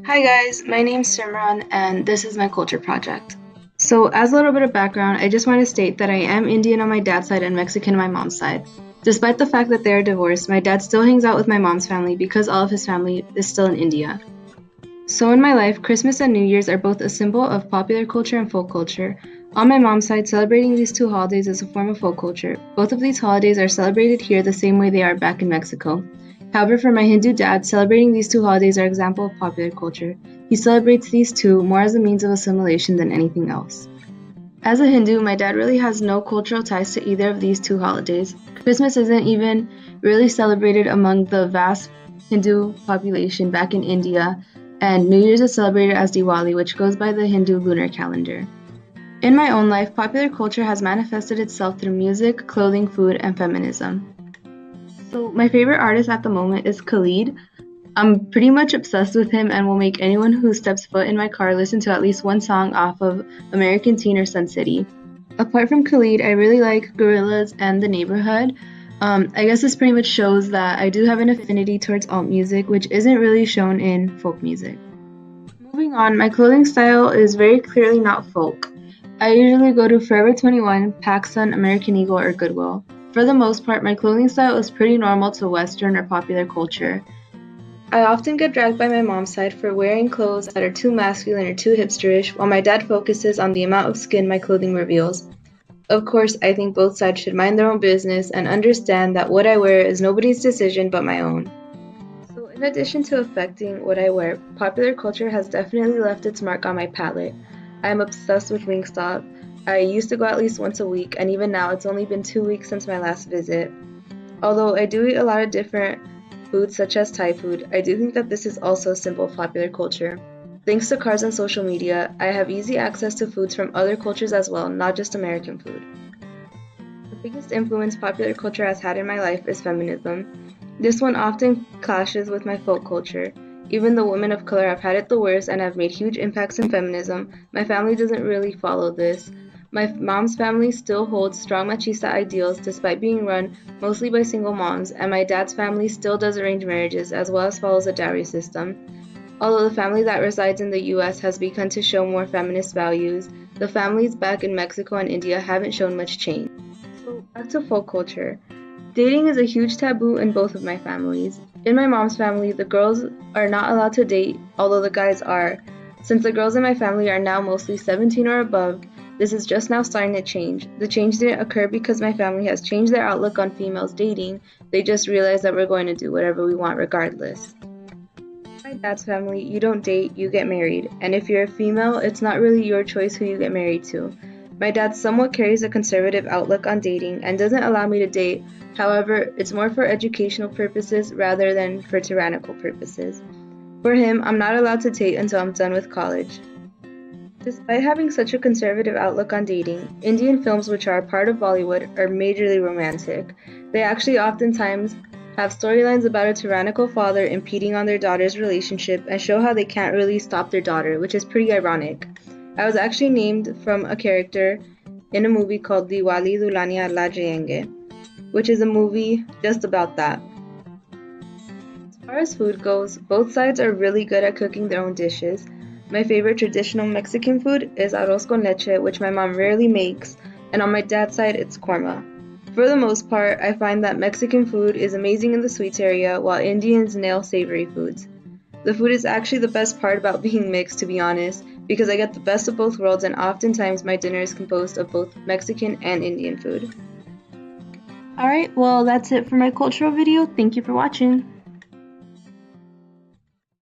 Hi guys, my name's Simran and this is my culture project. So as a little bit of background, I just want to state that I am Indian on my dad's side and Mexican on my mom's side. Despite the fact that they are divorced, my dad still hangs out with my mom's family because all of his family is still in India. So in my life, Christmas and New Year's are both a symbol of popular culture and folk culture. On my mom's side, celebrating these two holidays is a form of folk culture. Both of these holidays are celebrated here the same way they are back in Mexico. However, for my Hindu dad, celebrating these two holidays are an example of popular culture. He celebrates these two more as a means of assimilation than anything else. As a Hindu, my dad really has no cultural ties to either of these two holidays. Christmas isn't even really celebrated among the vast Hindu population back in India, and New Year's is celebrated as Diwali, which goes by the Hindu lunar calendar. In my own life, popular culture has manifested itself through music, clothing, food, and feminism. So my favorite artist at the moment is Khalid. I'm pretty much obsessed with him and will make anyone who steps foot in my car listen to at least one song off of American Teen or Sun City. Apart from Khalid, I really like Gorillaz and The Neighborhood. I guess this pretty much shows that I do have an affinity towards alt music, which isn't really shown in folk music. Moving on, my clothing style is very clearly not folk. I usually go to Forever 21, PacSun, American Eagle, or Goodwill. For the most part, my clothing style is pretty normal to Western or popular culture. I often get dragged by my mom's side for wearing clothes that are too masculine or too hipsterish, while my dad focuses on the amount of skin my clothing reveals. Of course, I think both sides should mind their own business and understand that what I wear is nobody's decision but my own. So, in addition to affecting what I wear, popular culture has definitely left its mark on my palate. I am obsessed with Wingstop. I used to go at least once a week, and even now it's only been 2 weeks since my last visit. Although I do eat a lot of different foods such as Thai food, I do think that this is also a symbol of popular culture. Thanks to cars and social media, I have easy access to foods from other cultures as well, not just American food. The biggest influence popular culture has had in my life is feminism. This one often clashes with my folk culture. Even though women of color have had it the worst and have made huge impacts in feminism, my family doesn't really follow this. My mom's family still holds strong machista ideals despite being run mostly by single moms, and my dad's family still does arranged marriages as well as follows a dowry system. Although the family that resides in the US has begun to show more feminist values, the families back in Mexico and India haven't shown much change. So, back to folk culture. Dating is a huge taboo in both of my families. In my mom's family, the girls are not allowed to date, although the guys are. Since the girls in my family are now mostly 17 or above, this is just now starting to change. The change didn't occur because my family has changed their outlook on females dating, they just realized that we're going to do whatever we want regardless. In my dad's family, you don't date, you get married, and if you're a female, it's not really your choice who you get married to. My dad somewhat carries a conservative outlook on dating and doesn't allow me to date. However, it's more for educational purposes rather than for tyrannical purposes. For him, I'm not allowed to date until I'm done with college. Despite having such a conservative outlook on dating, Indian films which are a part of Bollywood are majorly romantic. They actually oftentimes have storylines about a tyrannical father impeding on their daughter's relationship and show how they can't really stop their daughter, which is pretty ironic. I was actually named from a character in a movie called Diwali Dulhania La Jayenge, which is a movie just about that. As far as food goes, both sides are really good at cooking their own dishes. My favorite traditional Mexican food is arroz con leche, which my mom rarely makes, and on my dad's side it's korma. For the most part, I find that Mexican food is amazing in the sweets area, while Indians nail savory foods. The food is actually the best part about being mixed, to be honest, because I get the best of both worlds, and oftentimes my dinner is composed of both Mexican and Indian food. Alright, well that's it for my cultural video. Thank you for watching.